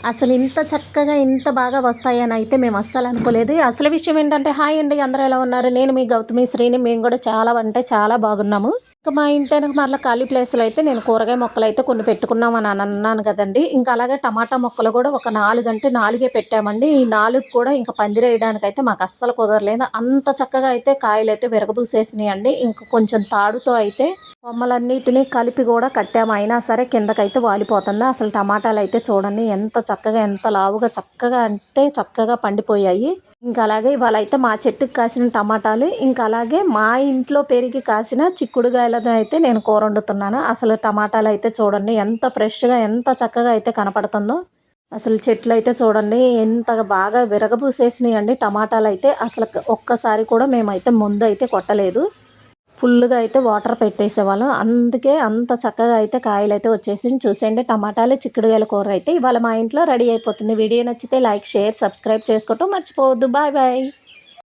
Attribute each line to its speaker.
Speaker 1: అసలు ఇంత చక్కగా ఇంత బాగా వస్తాయని అయితే మేము అస్సలు అనుకోలేదు. అసలు విషయం ఏంటంటే, హాయ్ అండి, అందరూ ఎలా ఉన్నారు? నేను మీ గౌతమి శ్రీని. మేము కూడా చాలా అంటే చాలా బాగున్నాము. ఇంకా మా ఇంటి వెనక మరలా ఖాళీ ప్లేస్లో అయితే నేను కూరగాయ మొక్కలు అయితే కొన్ని పెట్టుకున్నామని అన్నాను కదండి. ఇంకా అలాగే టమాటా మొక్కలు కూడా ఒక 4 అంటే 4 పెట్టామండి. ఈ 4 కూడా ఇంకా పందిరేయడానికి అయితే మాకు అస్సలు కుదరలేదు. అంత చక్కగా అయితే కాయలు అయితే విరగబూసేసినాయండి. ఇంకా కొంచెం తాడుతో అయితే కొమ్మలన్నిటినీ కలిపి కూడా కట్టాము. అయినా సరే కిందకైతే వాలిపోతుంది. అసలు టమాటాలు అయితే చూడండి ఎంత చక్కగా ఎంత లావుగా చక్కగా అంటే చక్కగా పండిపోయాయి. ఇంకా అలాగే ఇవాళ అయితే మా చెట్టుకు కాసిన టమాటాలు, ఇంకా అలాగే మా ఇంట్లో పెరిగి కాసిన చిక్కుడుగాయలతో అయితే నేను కూర వండుతున్నాను. అసలు టమాటాలు అయితే చూడండి ఎంత ఫ్రెష్గా ఎంత చక్కగా అయితే కనపడుతుందో. అసలు చెట్లు అయితే చూడండి ఎంత బాగా విరగబూసేసినాయి అండి. టమాటాలు అయితే అసలు ఒక్కసారి కూడా మేమైతే ముందు అయితే కొట్టలేదు. ఫుల్గా అయితే వాటర్ పెట్టేసేవాళ్ళం. అందుకే అంత చక్కగా అయితే కాయలు అయితే వచ్చేసింది. చూసేయండి టమాటాలు చిక్కుడుగాయల కూర అయితే ఇవాళ మా ఇంట్లో రెడీ అయిపోతుంది. వీడియో నచ్చితే లైక్, షేర్, సబ్స్క్రైబ్ చేసుకోవటం మర్చిపోవద్దు. Bye bye.